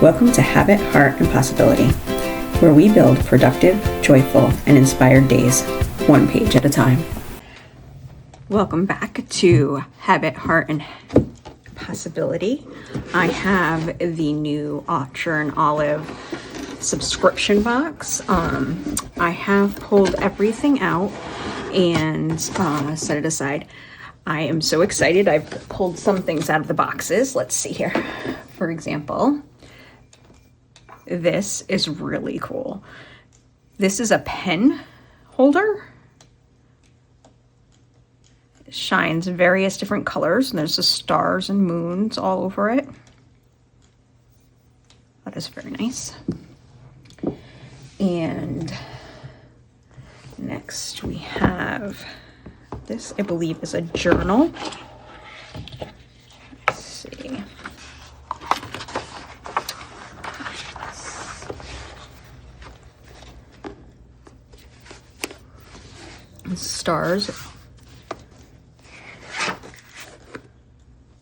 Welcome to Habit, Heart, and Possibility, where we build productive, joyful, and inspired days, one page at a time. Welcome back to Habit, Heart, and Possibility. I have the new Archer and Olive subscription box. I have pulled everything out and set it aside. I am so excited. I've pulled some things out of the boxes. Let's see here. For example, this is really cool. This is a pen holder. It shines various different colors, and there's the stars and moons all over it. That is very nice. And next we have this, I believe, is a journal. Let's see. Stars.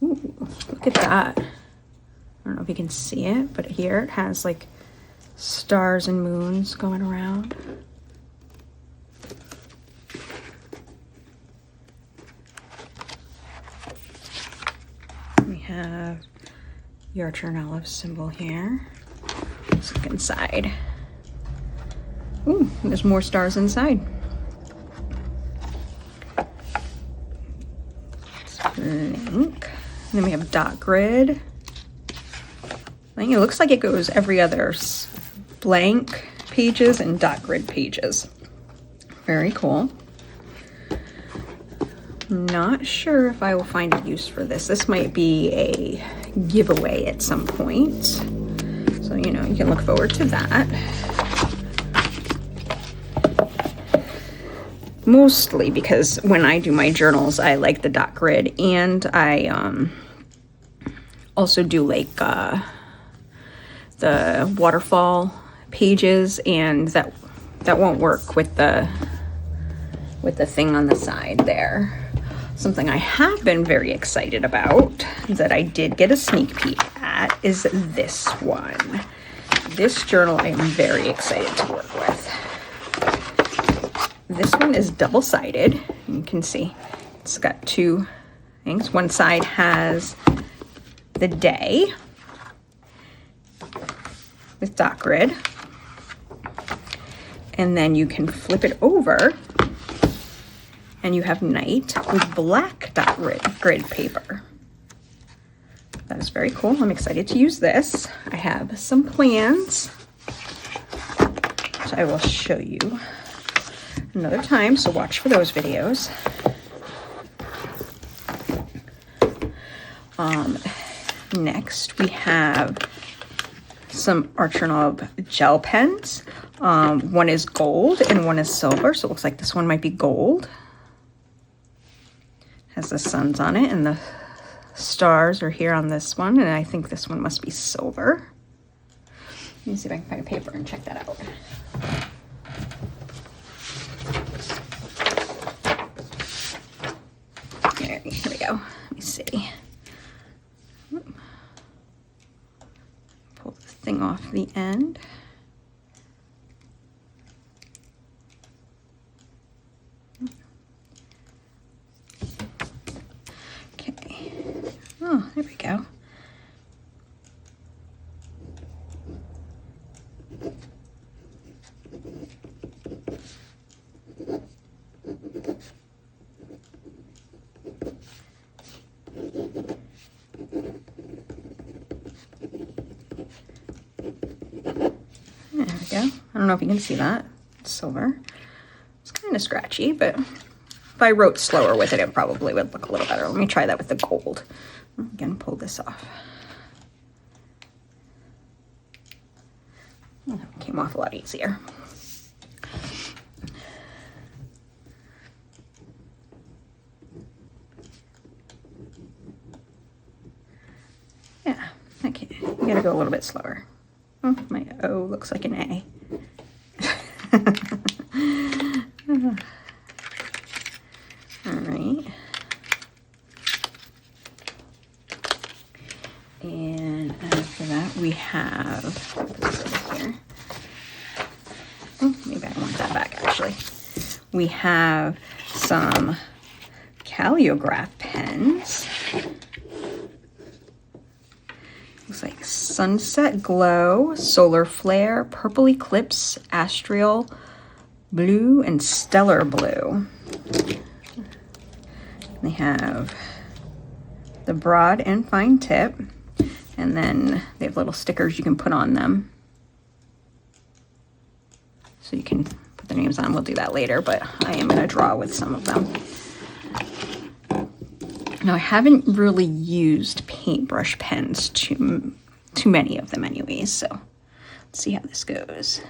Ooh, look at that. I don't know if you can see it, but here it has like stars and moons going around. We have the Archer and Olive symbol here. Let's look inside. Ooh, there's more stars inside. Blank. And then we have dot grid. I think it looks like it goes every other blank pages and dot grid pages. Very cool. Not sure if I will find a use for this. This might be a giveaway at some point. So, you know, you can look forward to that. Mostly because when I do my journals, I like the dot grid, and I also do like the waterfall pages, and that won't work with the thing on the side there. Something I have been very excited about that I did get a sneak peek at is this one. This journal I am very excited to work with. This one is double-sided. You can see it's got two things. One side has the day with dot grid, and then you can flip it over and you have night with black dot grid paper. That is very cool. I'm excited to use this. I have some plans, which I will show you another time, so watch for those videos. Next we have some Archer and Olive gel pens. One is gold and one is silver, so it looks like this one might be gold. Has the suns on it, and the stars are here on this one, and I think this one must be silver. Let me see if I can find a paper and check that out. Here we go. Let me see. Pull the thing off the end. Okay. Oh, there we go. I don't know if you can see that. It's silver. It's kind of scratchy, but if I wrote slower with it, it probably would look a little better. Let me try that with the gold. Again, pull this off. Oh, that came off a lot easier. Yeah, okay. You gotta go a little bit slower. Oh, my O looks like an A. All right. And after that, we have have, here. Oh, maybe I want that back actually. We have some Caliograph pens. Looks like Sunset Glow, Solar Flare, Purple Eclipse, Astral Blue, and Stellar Blue. They have the broad and fine tip, and then they have little stickers you can put on them. So you can put their names on. We'll do that later, but I am going to draw with some of them. Now, I haven't really used paintbrush pens, too many of them anyways, so let's see how this goes.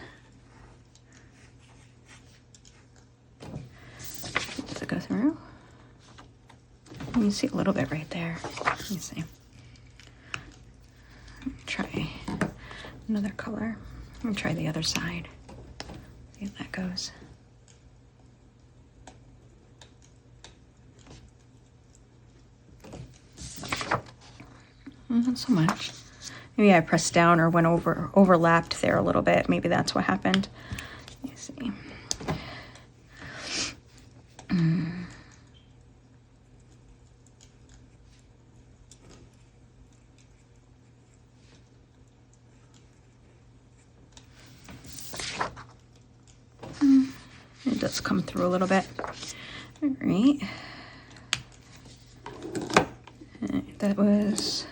Does it go through? You can see a little bit right there. Let me see. Try another color. I'm going to try the other side. See if that goes. Not so much. Maybe I pressed down or went overlapped there a little bit. Maybe that's what happened. Let me see. It does come through a little bit. All right. That was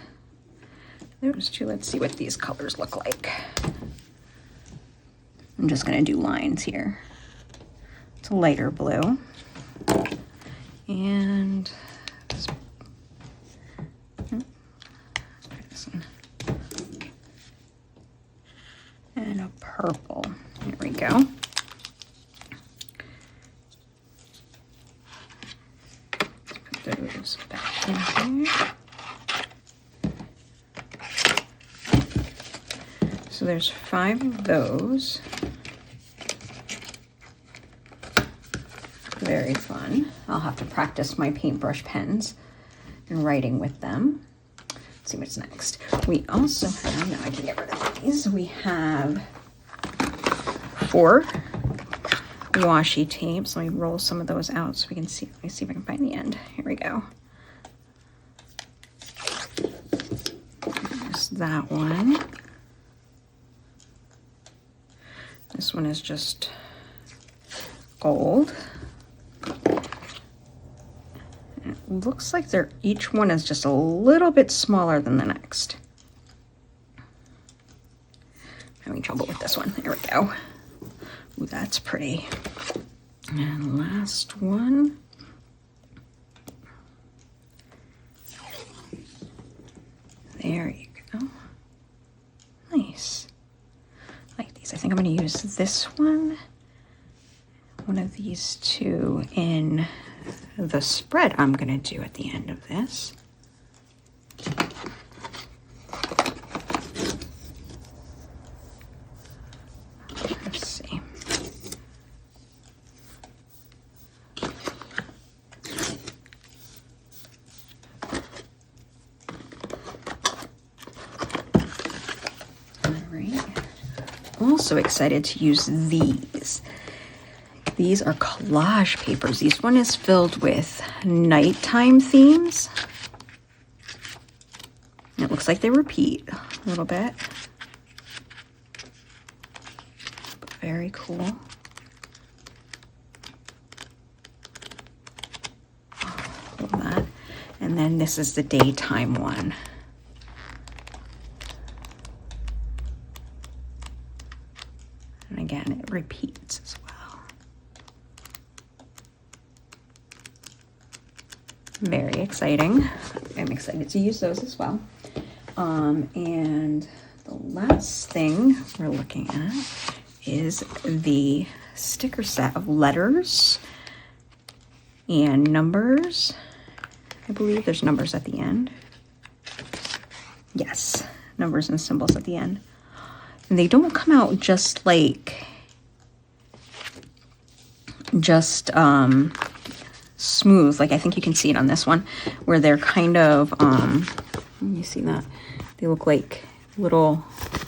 those two. Let's see what these colors look like. I'm just going to do lines here. It's a lighter blue. And let's try this one. And a purple. There we go. Let's put those back in here. So there's 5 of those. Very fun. I'll have to practice my paintbrush pens and writing with them. Let's see what's next. We also have, now I can get rid of these. We have 4 washi tapes. Let me roll some of those out so we can see. Let me see if I can find the end. Here we go. There's that one. This one is just gold. And it looks like each one is just a little bit smaller than the next. Having trouble with this one. There we go. Ooh, that's pretty. And last one. There you go. Nice. I like these. I think I'm going to use this one of these 2 in the spread I'm going to do at the end of this. Let's see. All right. Also excited to use these. These are collage papers. This one is filled with nighttime themes. It looks like they repeat a little bit. But very cool. Love that. And then this is the daytime one. And again, it repeats as well. Very exciting. I'm excited to use those as well. And the last thing we're looking at is the sticker set of letters and numbers. I believe there's numbers at the end. Yes, numbers and symbols at the end. And they don't come out just like, smooth, like I think you can see it on this one, where they're kind of, you see that? They look like little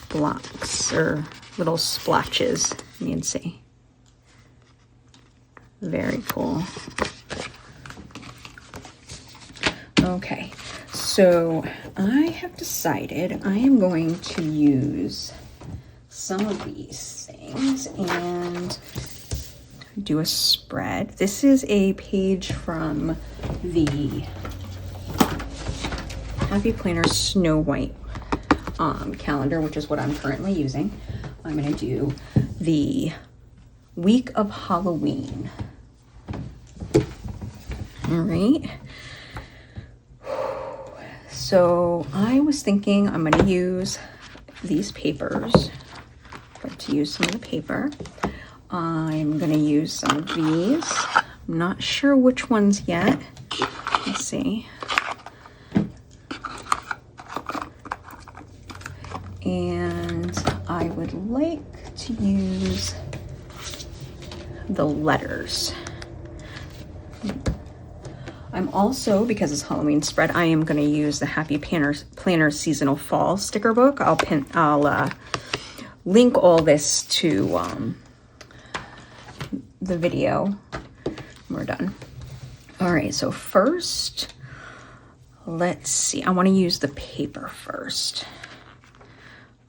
blocks or little splotches. You can see. Very cool. Okay, so I have decided I am going to use some of these things and do a spread. This is a page from the Happy Planner Snow White calendar, which is what I'm currently using. I'm going to do the week of Halloween. All right. So I was thinking I'm going to use these papers. I'd like to use some of the paper. I'm going to use some of these. I'm not sure which ones yet. Let's see. And I would like to use the letters. I'm also, because it's Halloween spread, I am going to use the Happy Planner Seasonal Fall sticker book. I'll link all this to the video when we're done. All right, so first, let's see. I want to use the paper first.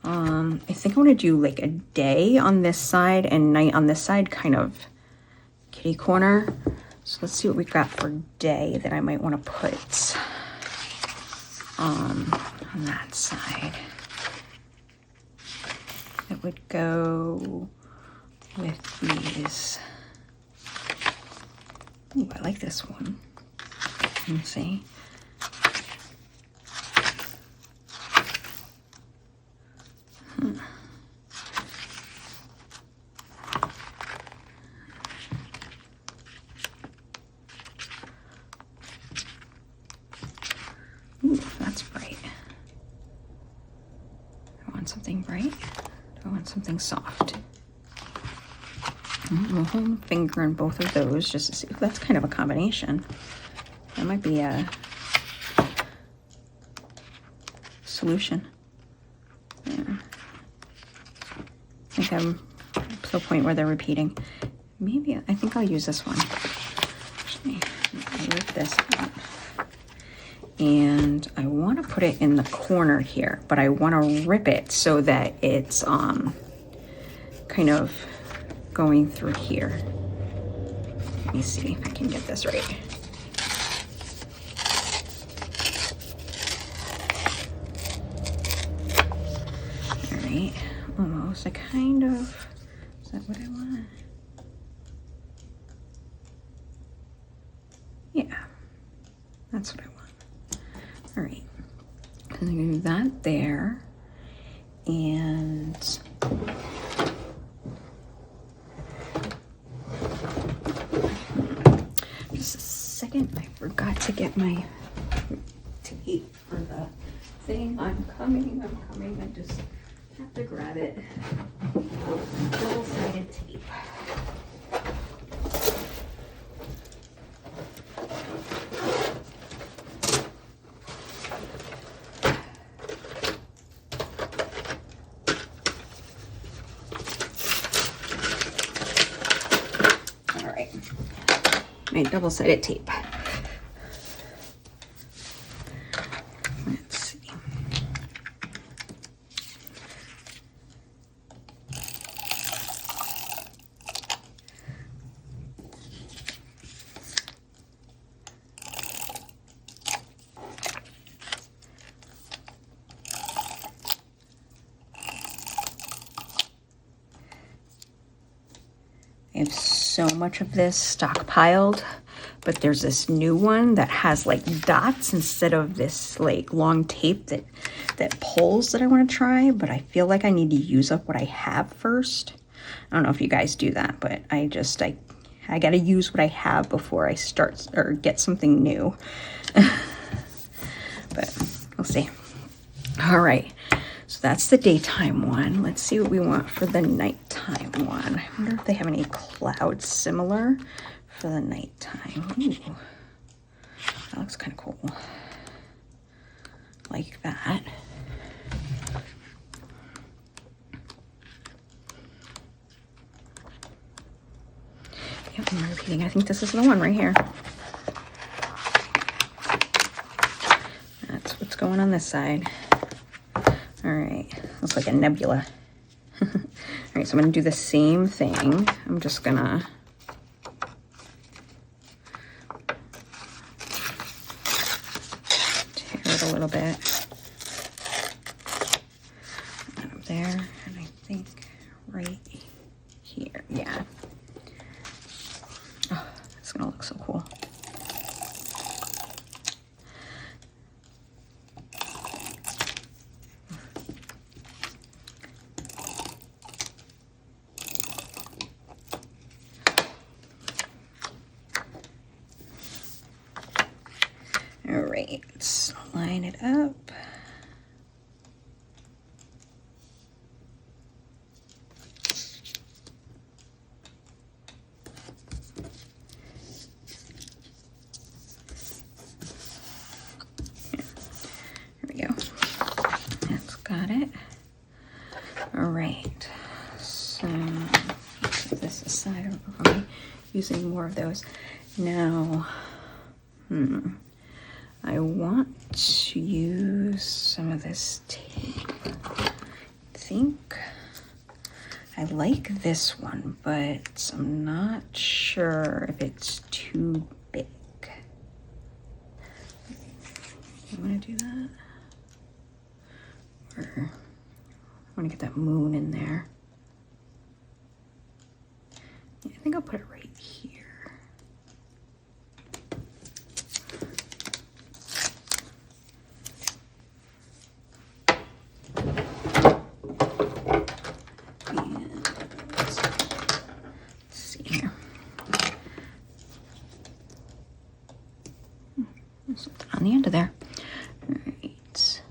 I think I want to do like a day on this side and night on this side, kind of kitty corner. So let's see what we've got for day that I might want to put on that side. It would go with these. Ooh, I like this one. Let's see. Ooh, that's bright. I want something bright. I want something soft. We'll hold a finger in both of those just to see if that's kind of a combination. That might be a solution. Yeah. I think I'm to the point where they're repeating. Maybe, I think I'll use this one. Actually, I'll rip this out. And I want to put it in the corner here, but I want to rip it so that it's kind of going through here. Let me see if I can get this right. All right, almost. I kind of, is that what I want? Yeah, that's what I want. All right, I'm gonna do that there, and just a second, I forgot to get my tape for the thing. I'm coming, I just have to grab it. Double-sided tape. My double-sided tape. Let's see. I have so much of this stockpiled, but there's this new one that has like dots instead of this like long tape that pulls that I want to try, but I feel like I need to use up what I have first. I don't know if you guys do that, but I got to use what I have before I start or get something new. But we'll see. All right. So that's the daytime one. Let's see what we want for the nighttime one. I wonder if they have any clouds similar for the nighttime. Ooh, that looks kind of cool. Like that. Yep, I'm repeating. I think this is the one right here. That's what's going on this side. All right, looks like a nebula. All right, so I'm gonna do the same thing. I'm just gonna tear it a little bit. And up there, and I think right here, yeah. Oh, it's gonna look so cool. All right, let's line it up. There we go. That's got it. All right, so put this aside. I don't know if I'm using more of those. Now, I want to use some of this tape. I think I like this one, but I'm not sure if it's too big. You want to do that? Or I want to get that moon in there. Yeah, I think I'll put it right here. Something on the end of there. All right.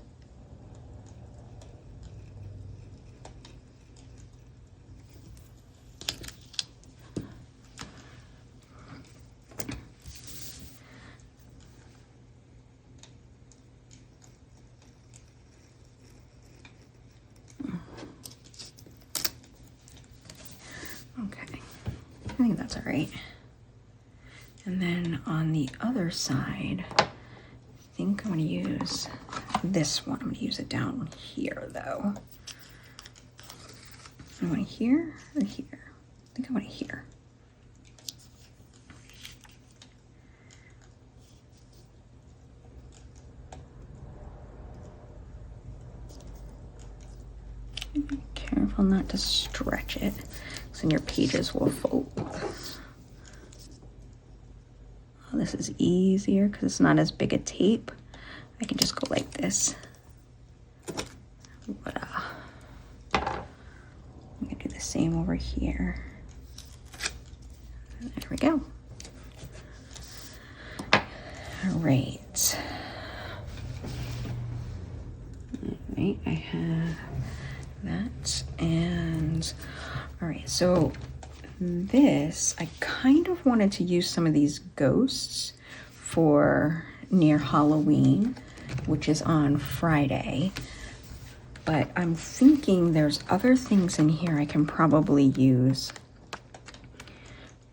Okay. I think that's all right. And then on the other side, I think I'm going to use this one. I'm going to use it down here, though. I want it here or here? I think I want it here. Be careful not to stretch it, because then your pages will fold. Oh, this is easier because it's not as big a tape. I can just go like this. Voila. I'm gonna do the same over here. There we go. All right. All right, I have that. And all right, so this, I kind of wanted to use some of these ghosts for near Halloween, which is on Friday. But I'm thinking there's other things in here I can probably use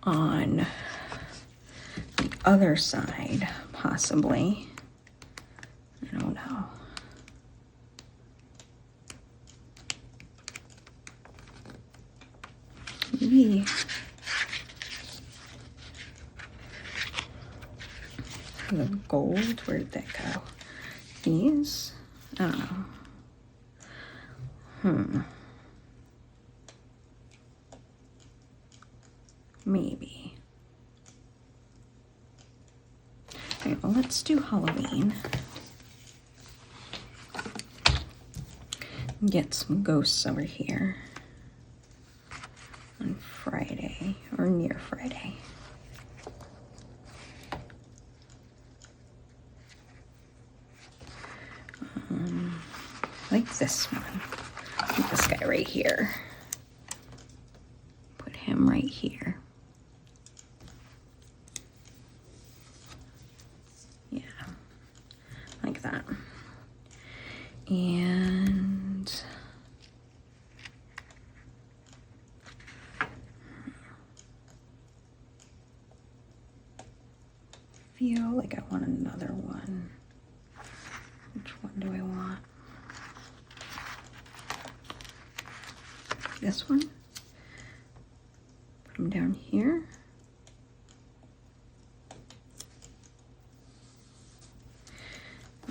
on the other side, possibly. I don't know. Maybe the gold, where did that go? These? I don't know. Maybe. Okay, well, let's do Halloween. Get some ghosts over here on Friday or near Friday. Like this one. Put this guy right here. Put him right here. Yeah, like that. And feel like I want another one. Which one do I want? This one. Put them down here.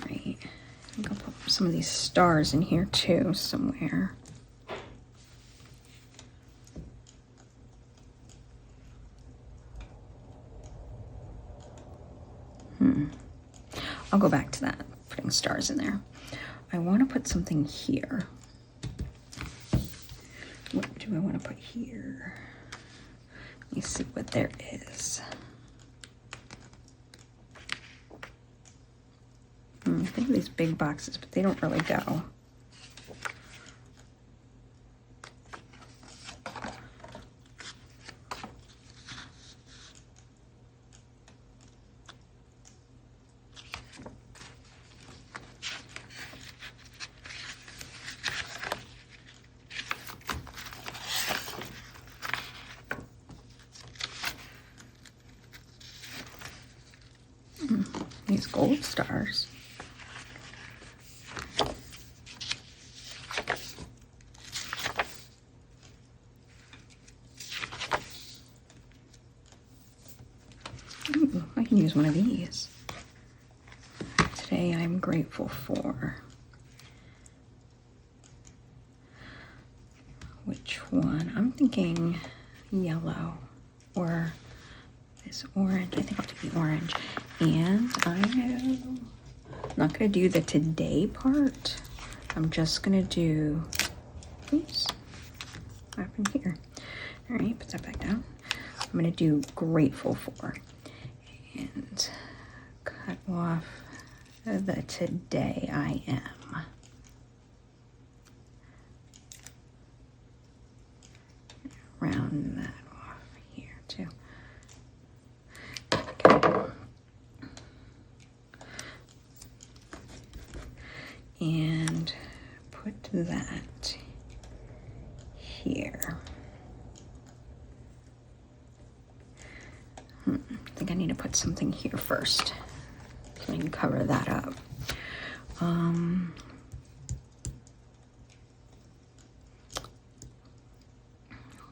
Right. I think I'll put some of these stars in here too, somewhere. I'll go back to that, putting stars in there. I want to put something here. What do I want to put here? Let me see what there is. They have these big boxes, but they don't really go. These gold stars. Ooh, I can use one of these. Today I'm grateful for. Which one? I'm thinking yellow or this orange. I think I'll do the orange. And I'm not going to do the today part. I'm just going to do, oops, what happened here? All right, put that back down. I'm going to do grateful for and cut off the today I am. Round that off here too. And put that here. I think I need to put something here first so I can cover that up.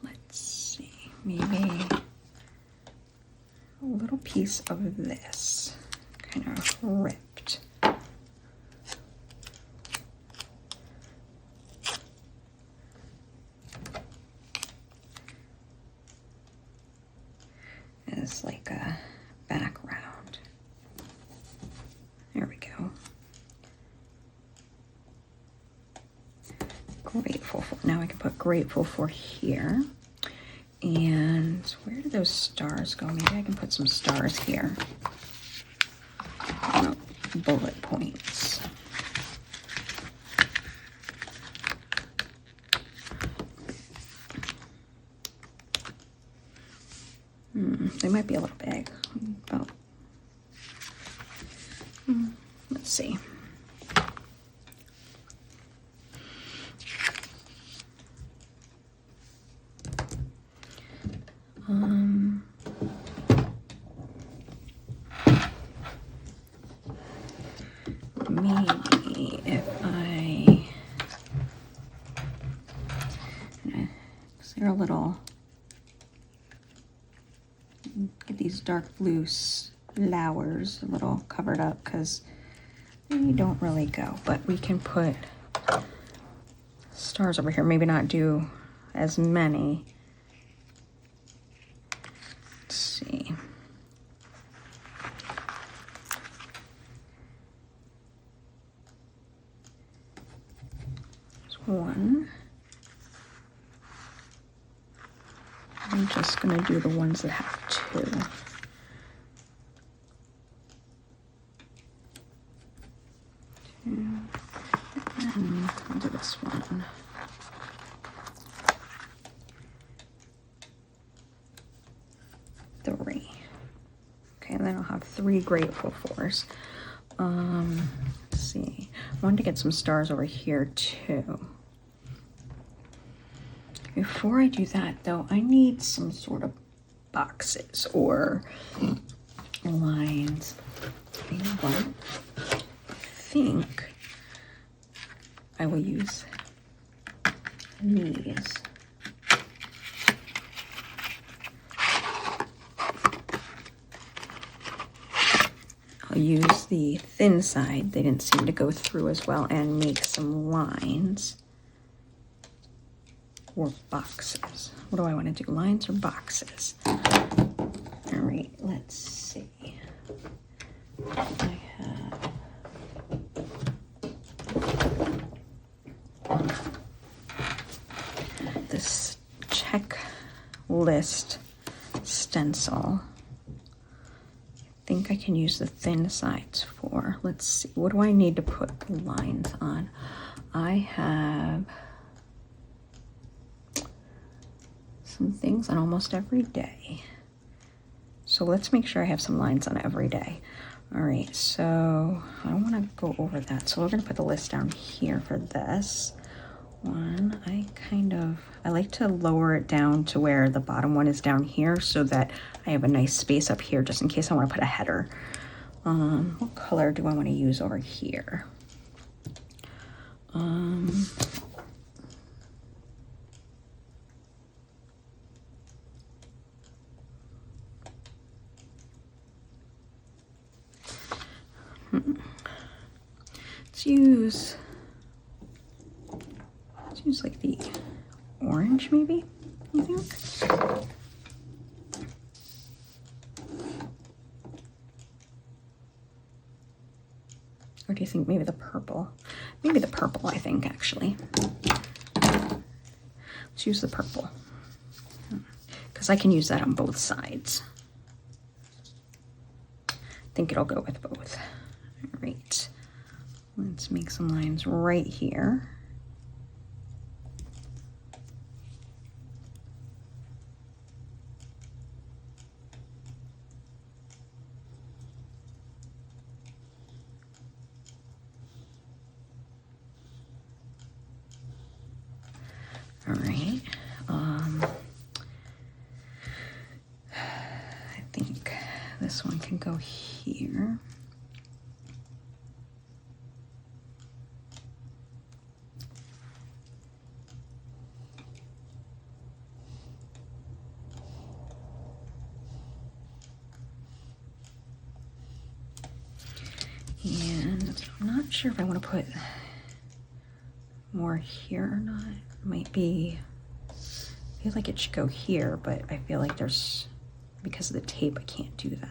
Let's see, maybe a little piece of this kind of ripped. As like a background. There we go. Grateful for. Now I can put grateful for here. And where do those stars go? Maybe I can put some stars here. Oh, bullet points. They might be a little big. About, let's see. Maybe if I, because they're a little, get these dark blue flowers a little covered up because they don't really go, but we can put stars over here. Maybe not do as many. Let's see. There's one. I'm just going to do the ones that have two. And I'll do this one. Three. Okay, and then I'll have 3 grateful fors. Let's see. I wanted to get some stars over here too. Before I do that though, I need some sort of boxes or lines. You know what? I think I will use these. I'll use the thin side. They didn't seem to go through as well, and make some lines or boxes. What do I want to do? Lines or boxes? All right, let's see. I have this checklist stencil. I think I can use the thin sides for. Let's see, what do I need to put the lines on? I have some things on almost every day. So let's make sure I have some lines on every day. All right, so I don't want to go over that. So we're going to put the list down here for this one. I like to lower it down to where the bottom one is down here so that I have a nice space up here just in case I want to put a header. What color do I want to use over here? Let's use like the orange, maybe, I think. Or do you think maybe the purple? Maybe the purple, I think, actually. Let's use the purple, because I can use that on both sides. I think it'll go with both. All right, let's make some lines right here. All right, I think this one can go here. And I'm not sure if I want to put more here or not. It might be, I feel like it should go here, but I feel like because of the tape, I can't do that.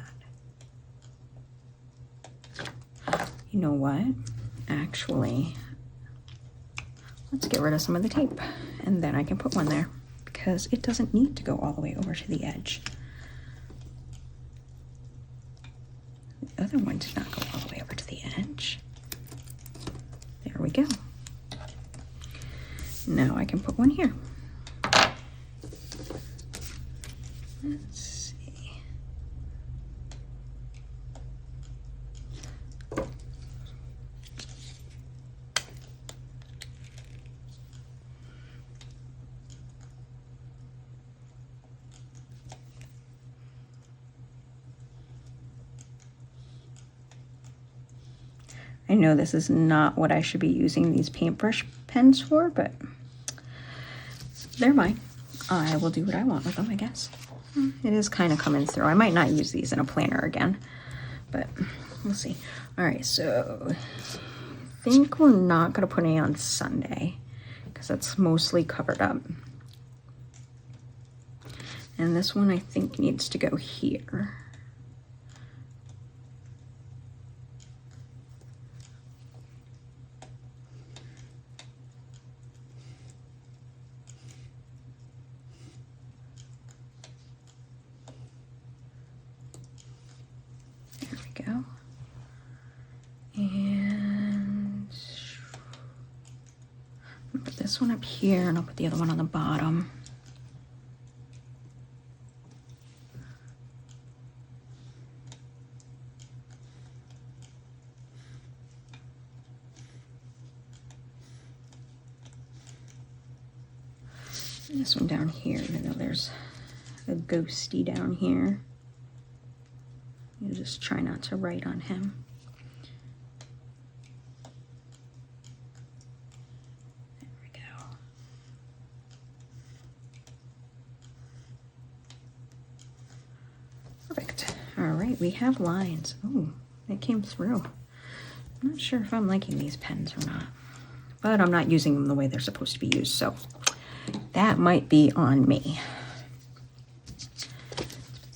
You know what? Actually, let's get rid of some of the tape and then I can put one there because it doesn't need to go all the way over to the edge. The other one did not go all the way over to the edge. There we go. Now I can put one here. Let's see. I know this is not what I should be using these paintbrush pens for, but they're mine. I will do what I want with them, I guess. It is kind of coming through. I might not use these in a planner again, but we'll see. All right, so I think we're not going to put any on Sunday because that's mostly covered up. And this one I think needs to go here. Go. And I'll put this one up here and I'll put the other one on the bottom. And this one down here, even though there's a ghosty down here. You just try not to write on him. There we go. Perfect. All right, we have lines. Oh, they came through. I'm not sure if I'm liking these pens or not, but I'm not using them the way they're supposed to be used, so that might be on me.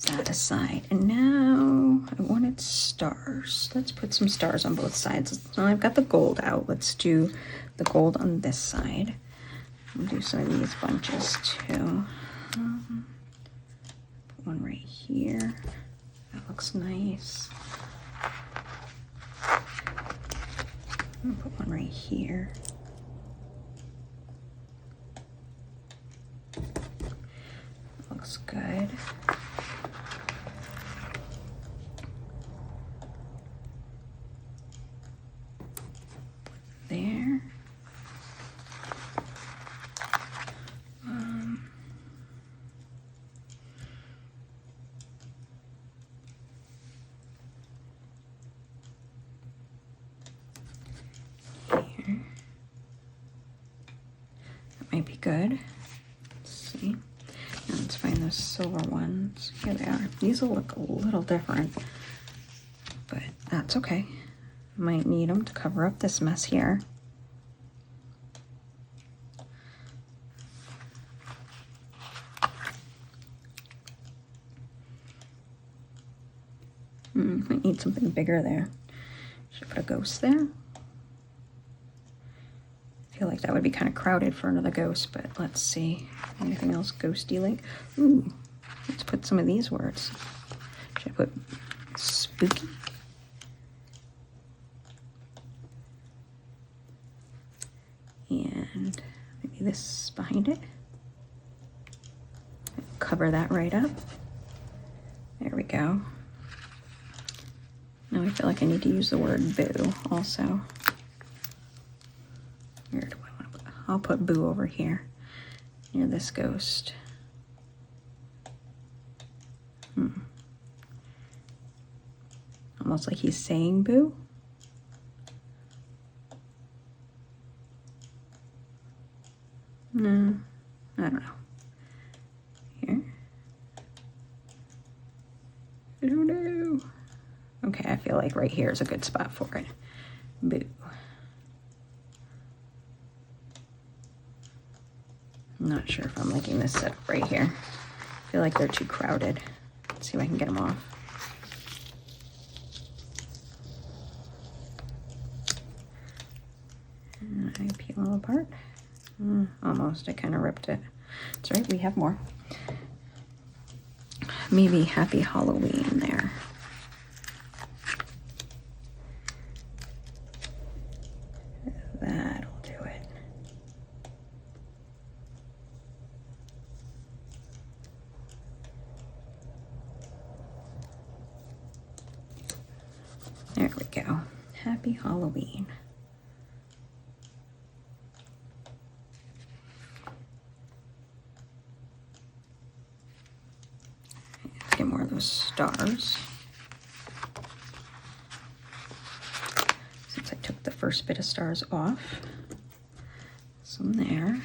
Put that aside. And now I wanted stars. Let's put some stars on both sides. So I've got the gold out. Let's do the gold on this side. I'll do some of these bunches too. Put one right here. That looks nice. I'm gonna put one right here. Looks good. There. Here. That might be good. Let's see. Now let's find those silver ones. Here they are. These will look a little different, but that's okay. Might need them to cover up this mess here. Might need something bigger there. Should I put a ghost there? I feel like that would be kind of crowded for another ghost, but let's see. Anything else ghosty like? Ooh, let's put some of these words. Should I put spooky? And maybe this behind it. Cover that right up. There we go. Now I feel like I need to use the word boo also. Where do I want to put? I'll put boo over here near this ghost. Almost like he's saying boo. No, I don't know. Here. I don't know. Okay, I feel like right here is a good spot for it. Boo. I'm not sure if I'm liking this setup right here. I feel like they're too crowded. Let's see if I can get them off. And I peel them apart. Almost, I kind of ripped it. That's right, we have more. Maybe Happy Halloween there. That'll do it. There we go. Happy Halloween. Get more of those stars. Since I took the first bit of stars off, some there.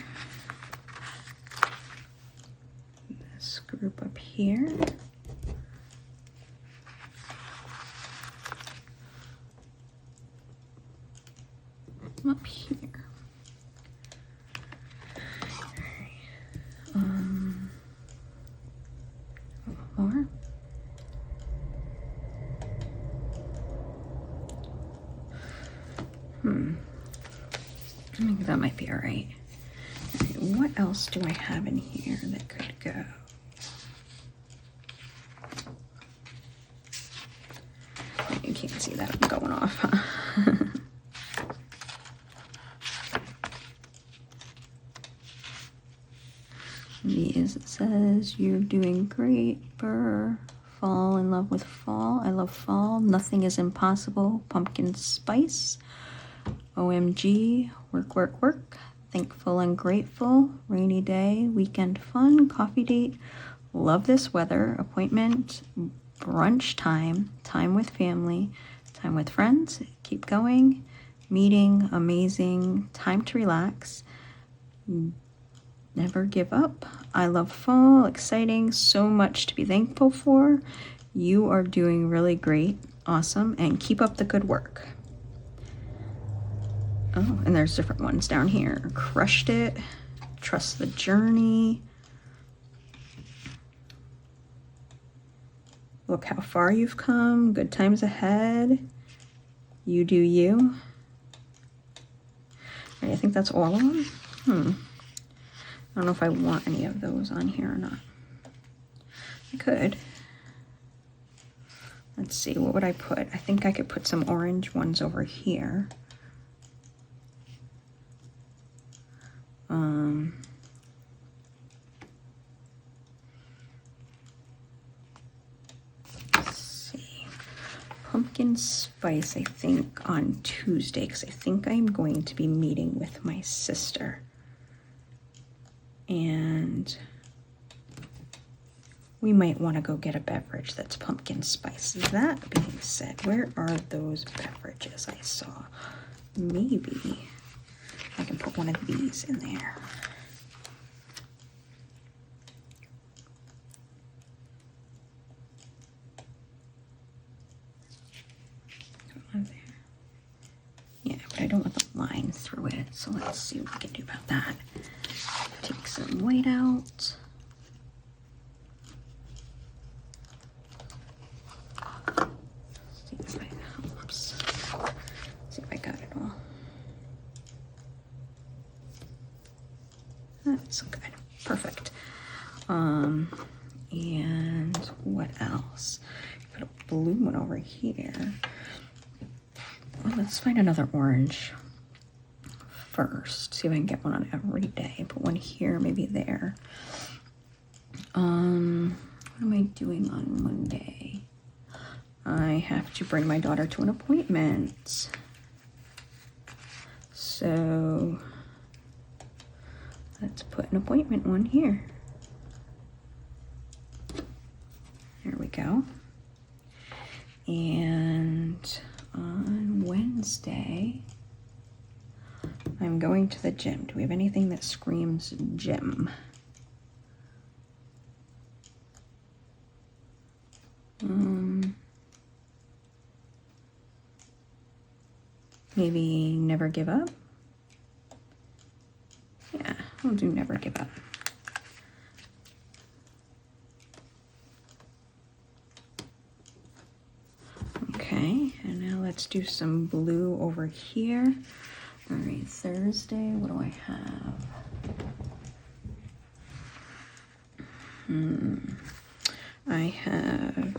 This group up here. Up here. More. I think that might be all right. All right. What else do I have in here that could go? You can't see that I'm going off, huh? These, it says, you're doing great, Burr. Fall in love with fall. I love fall. Nothing is impossible. Pumpkin spice. OMG. Work, work, work. Thankful and grateful. Rainy day. Weekend fun. Coffee date. Love this weather. Appointment. brunch time, time with family, time with friends, keep going, meeting, amazing, time to relax, never give up. I love fall, exciting, so much to be thankful for. You are doing really great, awesome, and keep up the good work. Oh, and there's different ones down here. Crushed it, trust the journey. Look how far you've come, good times ahead. You do you. I think that's all of them. I don't know if I want any of those on here or not. I could. Let's see, what would I put? I think I could put some orange ones over here. Let's see. Pumpkin spice, I think, on Tuesday, because I think I'm going to be meeting with my sister. And we might want to go get a beverage that's pumpkin spice. That being said, where are those beverages I saw? Maybe I can put one of these in there. Yeah, but I don't want the line through it, so let's see what we can do about that. Take some white out. See if I, oops. See if I got it all. That's good, perfect. And what else? Put a blue one over here. Well, let's find another orange first. See if I can get one on every day. Put one here, maybe there. What am I doing on Monday? I have to bring my daughter to an appointment. So let's put an appointment one here. There we go. And on Wednesday, I'm going to the gym. Do we have anything that screams gym? Maybe never give up? Yeah, we'll do never give up. Okay, and now let's do some blue over here. All right, Thursday, what do I have? I have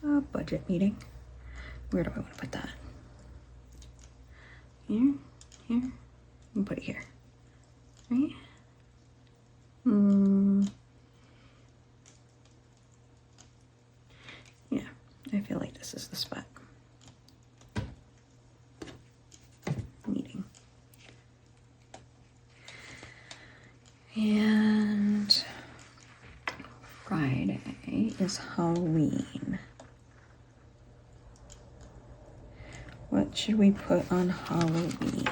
a budget meeting. Where do I want to put that? Here, here, and put it here, right? Yeah, I feel like this is the spot. Meeting. And Friday is Halloween. What should we put on Halloween?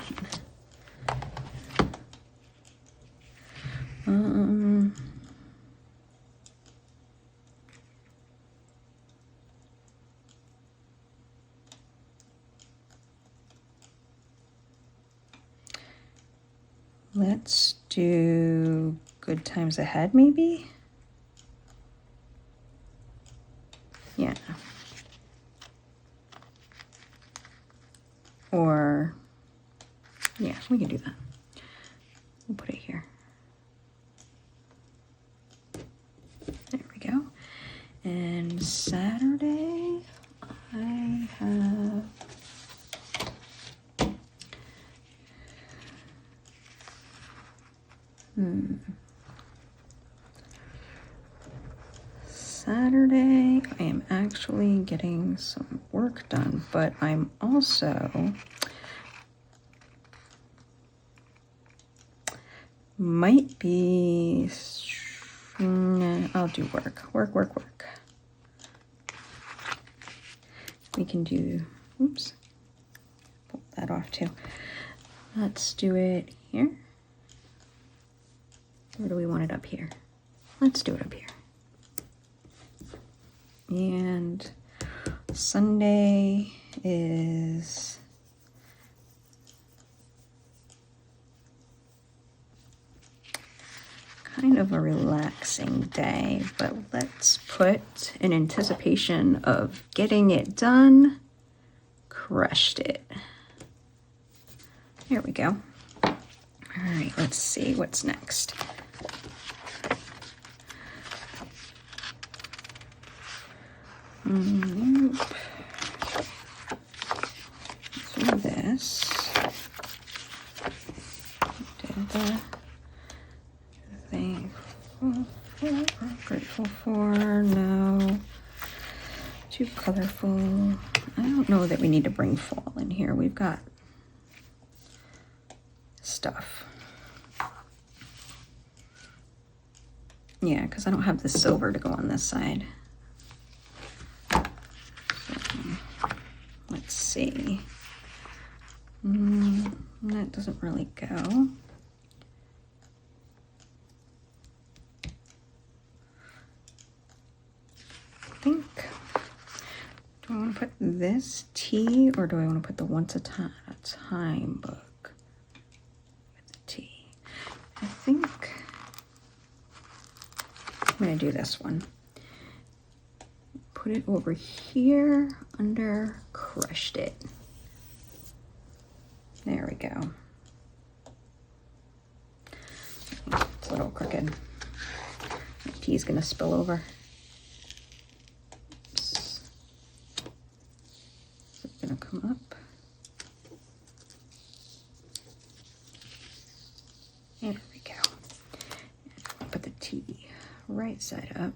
Let's do good times ahead, maybe? Yeah. Or, yeah, we can do that. We'll put it here. There we go. And Saturday, I have Saturday, I am actually getting some work done, but I'm also might be I'll do work. Work. We can do, oops, pull that off too. Let's do it here. Or do we want it up here? Let's do it up here. And Sunday is kind of a relaxing day, but let's put in anticipation of getting it done, crushed it. There we go. All right, let's see what's next. Nope. Let's do this. Did the thing. Grateful for, no. Too colorful. I don't know that we need to bring fall in here. We've got stuff. Yeah, because I don't have the silver to go on this side. Let's see. That doesn't really go. I think, do I want to put this T or do I want to put the once a time book with the T? I think I'm going to do this one. Put it over here under crushed it. There we go. It's a little crooked. The T is going to spill over. Oops. Is it going to come up? There we go. Put the T right side up.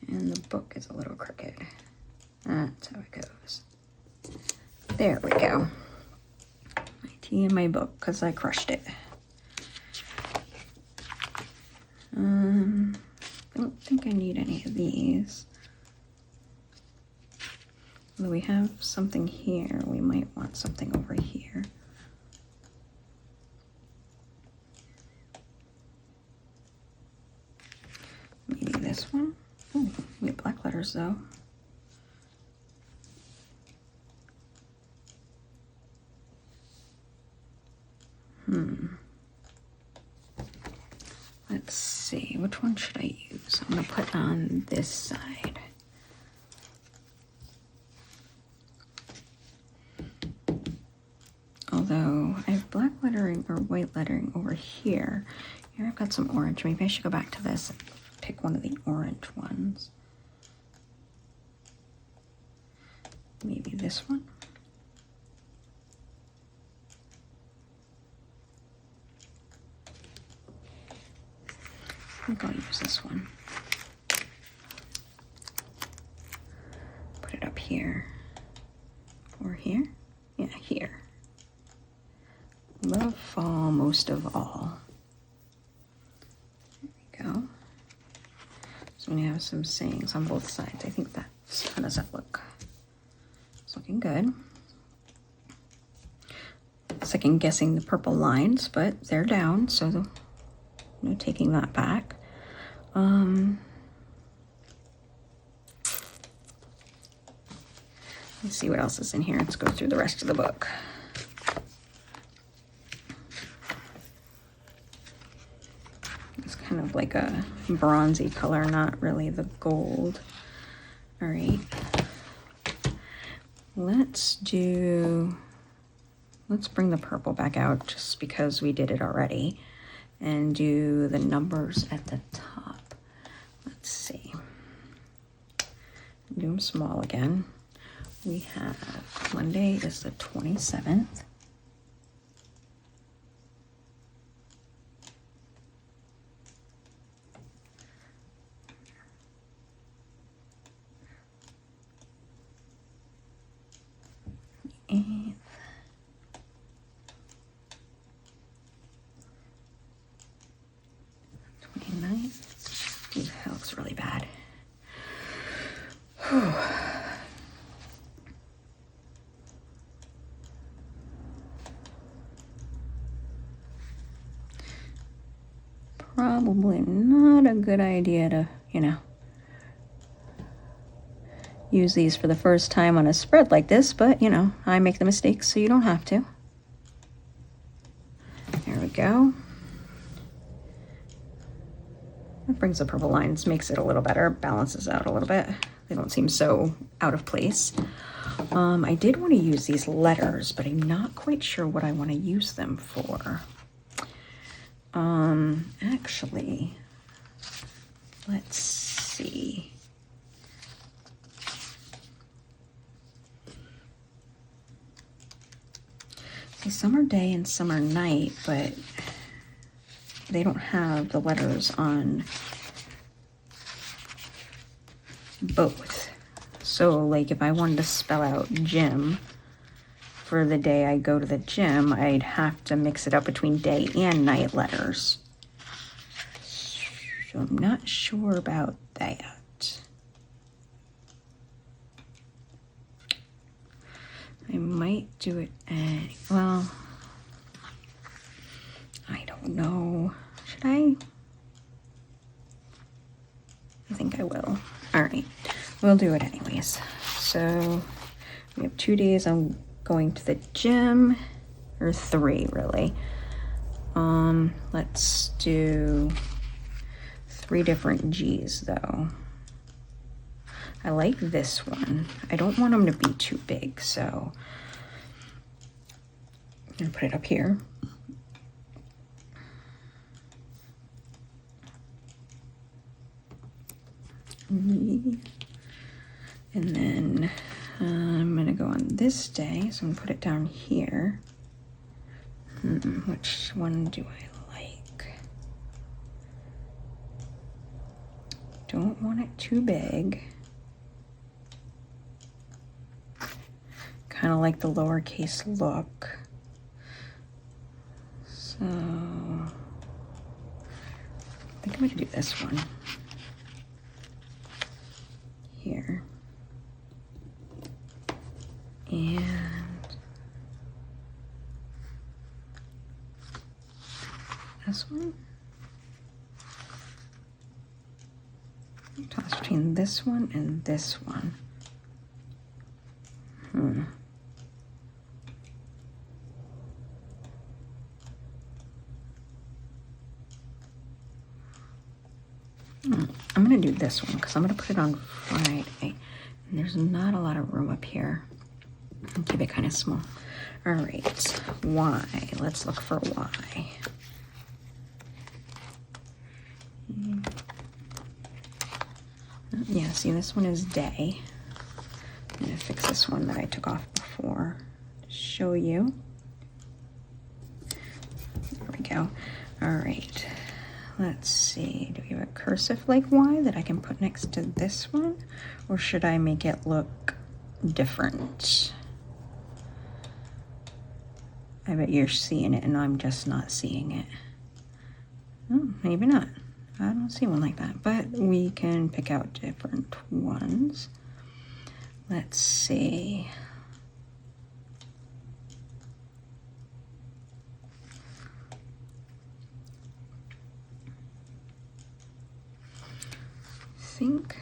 And the book is a little crooked. That's how it goes. There we go. My T in my book because I crushed it. I don't think I need any of these. Although we have something here, we might want something over here. Maybe this one. Oh, we have black letters though. Let's see, which one should I use? I'm gonna put on this side. Although I have black lettering or white lettering over here. Here I've got some orange. Maybe I should go back to this and pick one of the orange ones. Maybe this one. I think I'll use this one. Put it up here. Or here? Yeah, here. Love fall most of all. There we go. So we have some sayings on both sides. I think how does that look? It's looking good. Second guessing the purple lines, but they're down, so no taking that back. Let's see what else is in here. Let's go through the rest of the book. It's kind of like a bronzy color, not really the gold. All right. Let's bring the purple back out just because we did it already and do the numbers at the top. Let's see. Do them small again. We have Monday is the 27th. And 29th. tonight. Ooh, that looks really bad. Probably not a good idea to, use these for the first time on a spread like this, but, I make the mistakes, so you don't have to. There we go. That brings the purple lines, makes it a little better, balances out a little bit. They don't seem so out of place. I did want to use these letters, but I'm not quite sure what I want to use them for. Actually, let's see. See, some are day and some are night, but they don't have the letters on both. So, like, if I wanted to spell out gym for the day I go to the gym, I'd have to mix it up between day and night letters. So I'm not sure about that. I might do it well, I don't know. Should I? I think I will. All right, we'll do it anyways. So we have 2 days I'm going to the gym, or 3 really. Let's do 3 different G's though. I like this one. I don't want them to be too big, so I'm gonna put it up here. And then I'm gonna go on this day, so I'm gonna put it down here. Which one do I like? Don't want it too big. Kind of like the lowercase look. So I think I'm gonna do this one here. And this one. Toss between this one and this one. I'm going to do this one because I'm going to put it on Friday. And there's not a lot of room up here. I'll keep it kind of small. All right, Y. Let's look for Y. Yeah, see, this one is day. I'm going to fix this one that I took off before to show you. There we go. All right. Let's see, do we have a cursive like Y that I can put next to this one? Or should I make it look different? I bet you're seeing it and I'm just not seeing it. Oh, maybe not. I don't see one like that, but we can pick out different ones. Let's see. I think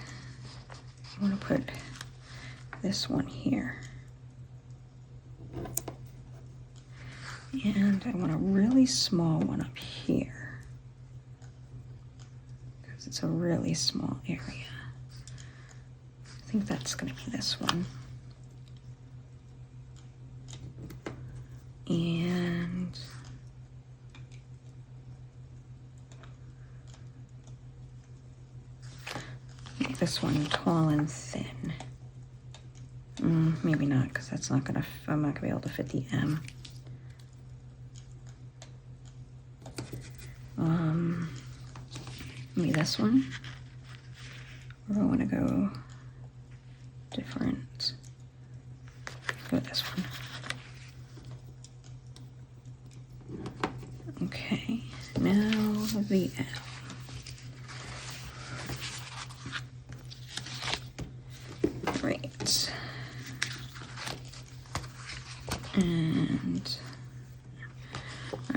I want to put this one here. And I want a really small one up here because it's a really small area. I think that's going to be this one. And make this one tall and thin. Maybe not, because that's not gonna, I'm not gonna be able to fit the M. Maybe this one. Or I want to go different. Go with this one. Okay, now the M.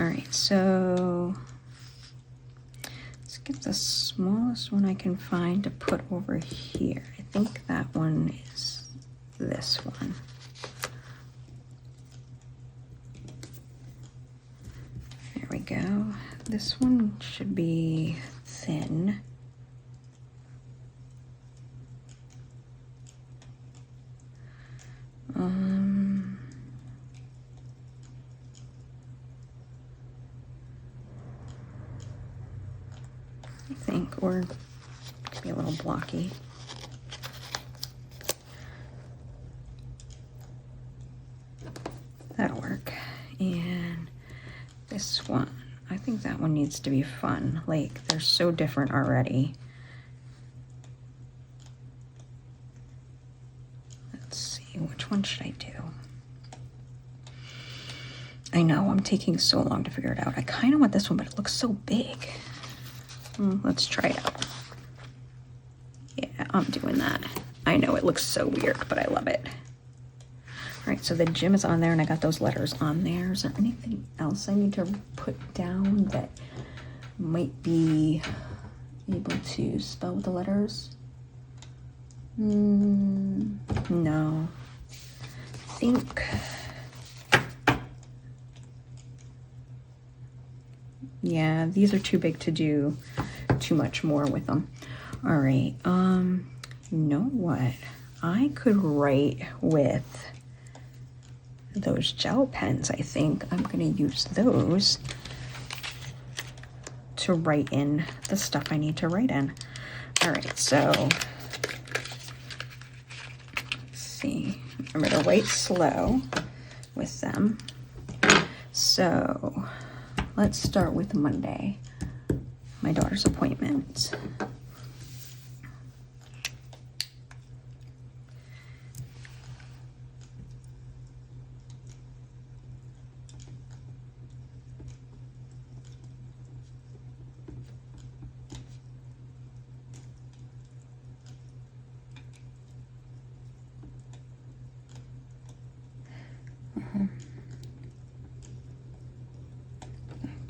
All right, so let's get the smallest one I can find to put over here. I think that one is this one. There we go. This one should be thin. I think, or it could be a little blocky. That'll work. And this one, I think that one needs to be fun. Like, they're so different already. Let's see, which one should I do? I know, I'm taking so long to figure it out. I kind of want this one, but it looks so big. Let's try it out. Yeah, I'm doing that. I know it looks so weird, but I love it. All right, so the gym is on there, and I got those letters on there. Is there anything else I need to put down that might be able to spell with the letters? No. I think... yeah, these are too big to do too much more with them. All right, you know what? I could write with those gel pens. I think I'm gonna use those to write in the stuff I need to write in. All right, so let's see. I'm gonna write slow with them. So let's start with Monday, my daughter's appointment.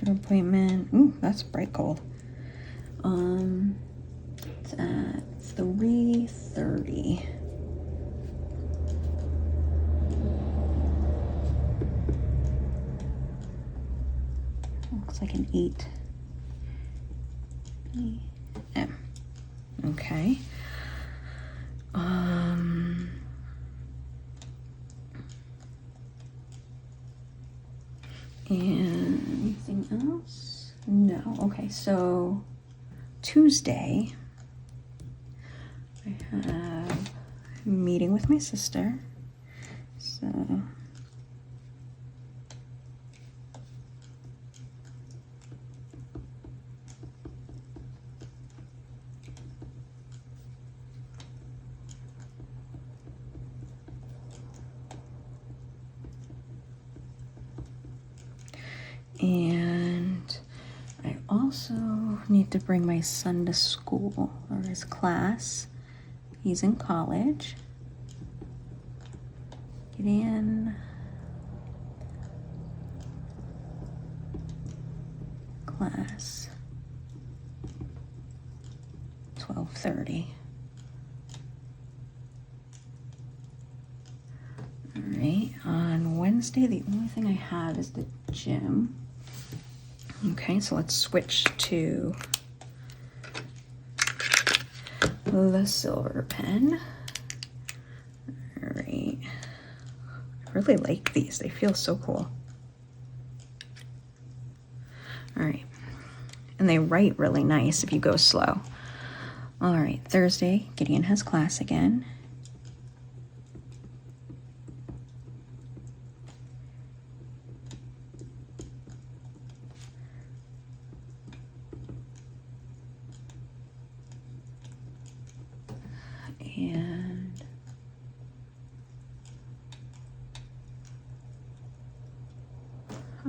Appointment. Ooh, that's bright gold. It's at 3:30. Looks like an 8 p.m. Okay. And anything else? No. Okay, so Tuesday, I have a meeting with my sister. So and I also need to bring my son to school or his class. He's in college. Get in. Class. 12:30. All right, on Wednesday, the only thing I have is the gym. Okay, so let's switch to the silver pen. All right, I really like these. They feel so cool. All right, and they write really nice if you go slow. All right, Thursday, Gideon has class again. And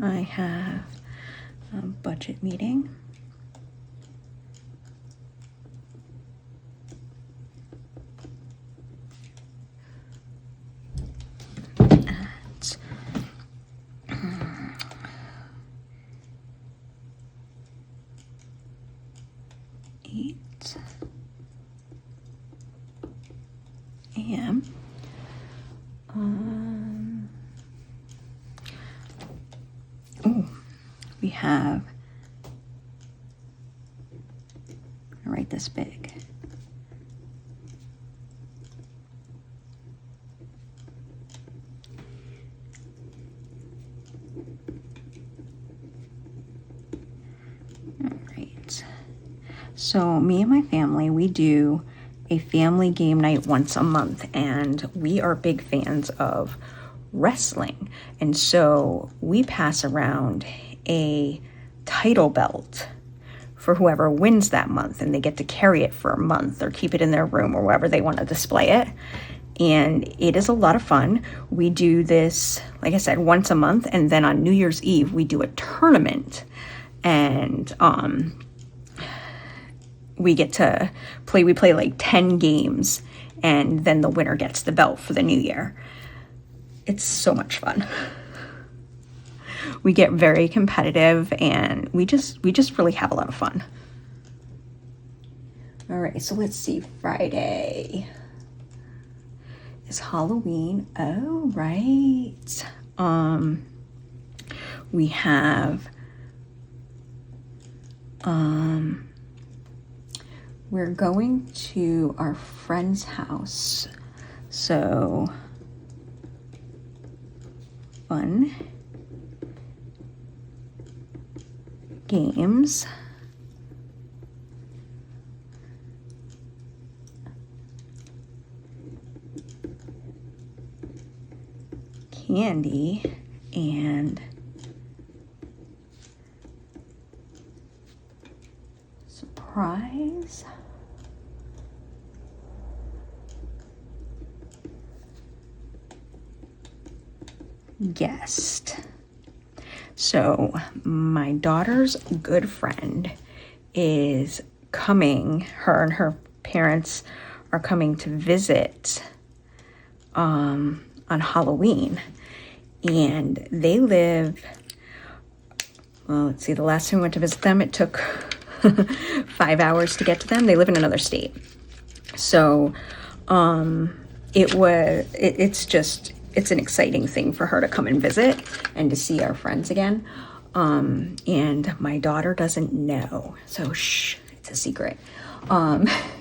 I have a budget meeting. am oh, we have, I'll write this big. All right. So me and my family, we do a family game night once a month, and we are big fans of wrestling. And so we pass around a title belt for whoever wins that month, and they get to carry it for a month or keep it in their room or wherever they want to display it. And it is a lot of fun. We do this, like I said, once a month, and then on New Year's Eve we do a tournament, and we get to play, we play like 10 games, and then the winner gets the belt for the new year. It's so much fun. We get very competitive, and we just really have a lot of fun. All right, so let's see. Friday is Halloween. Oh, right. We have we're going to our friend's house. So fun games. Candy and surprise. Guest. So my daughter's good friend is coming. Her and her parents are coming to visit on Halloween, and they live, well, let's see, the last time we went to visit them, it took 5 hours to get to them. They live in another state. So it's an exciting thing for her to come and visit and to see our friends again. And my daughter doesn't know, so shh, it's a secret.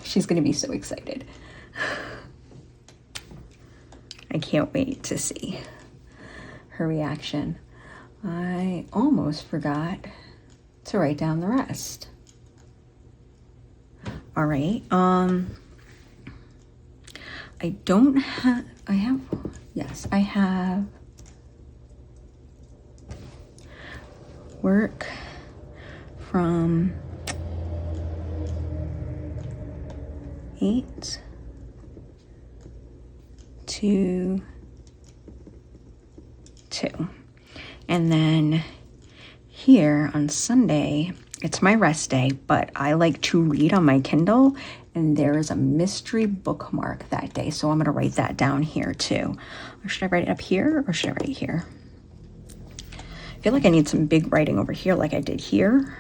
She's gonna be so excited. I can't wait to see her reaction. I almost forgot to write down the rest. All right. I have work from 8 to 2. And then here on Sunday, it's my rest day, but I like to read on my Kindle, and there is a mystery bookmark that day. So I'm going to write that down here too. Or should I write it up here, or should I write it here? I feel like I need some big writing over here like I did here.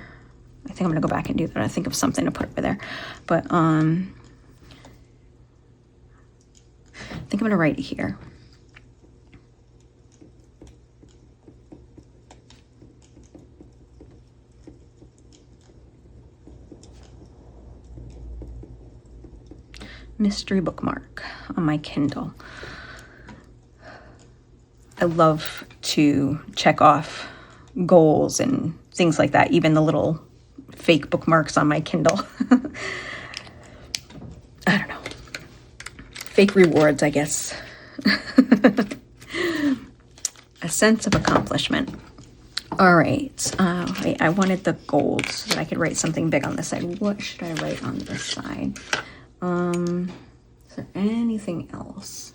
I think I'm going to go back and do that. I think of something to put over there. But I think I'm going to write it here. Mystery bookmark on my Kindle. I love to check off goals and things like that, even the little fake bookmarks on my Kindle. I don't know. Fake rewards, I guess. A sense of accomplishment. All right. Wait, I wanted the gold so that I could write something big on this side. What should I write on this side? Is there anything else?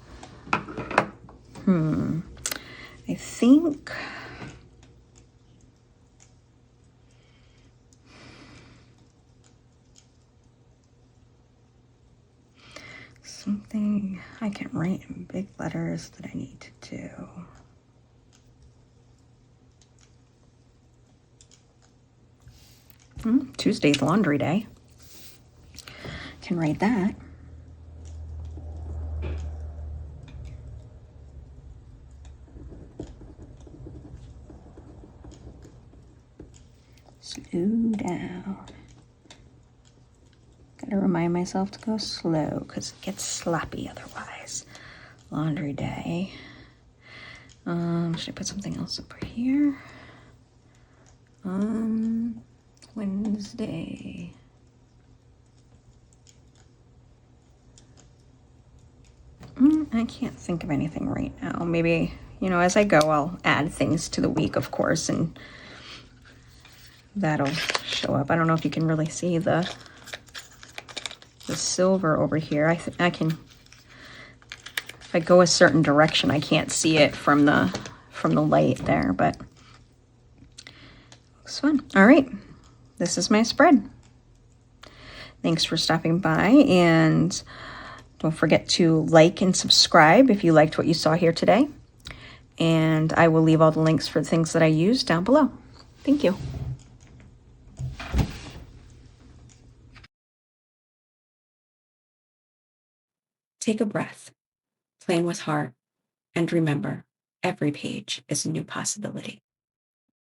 I think something I can write in big letters that I need to do. Tuesday's laundry day. can write that. Slow down. Gotta remind myself to go slow because it gets sloppy otherwise. Laundry day. Should I put something else over here? Wednesday. I can't think of anything right now. Maybe, as I go, I'll add things to the week, of course, and that'll show up. I don't know if you can really see the silver over here. I can, if I go a certain direction, I can't see it from the light there, but looks fun. All right, this is my spread. Thanks for stopping by, and don't forget to like and subscribe if you liked what you saw here today. And I will leave all the links for the things that I use down below. Thank you. Take a breath, plan with heart, and remember, every page is a new possibility.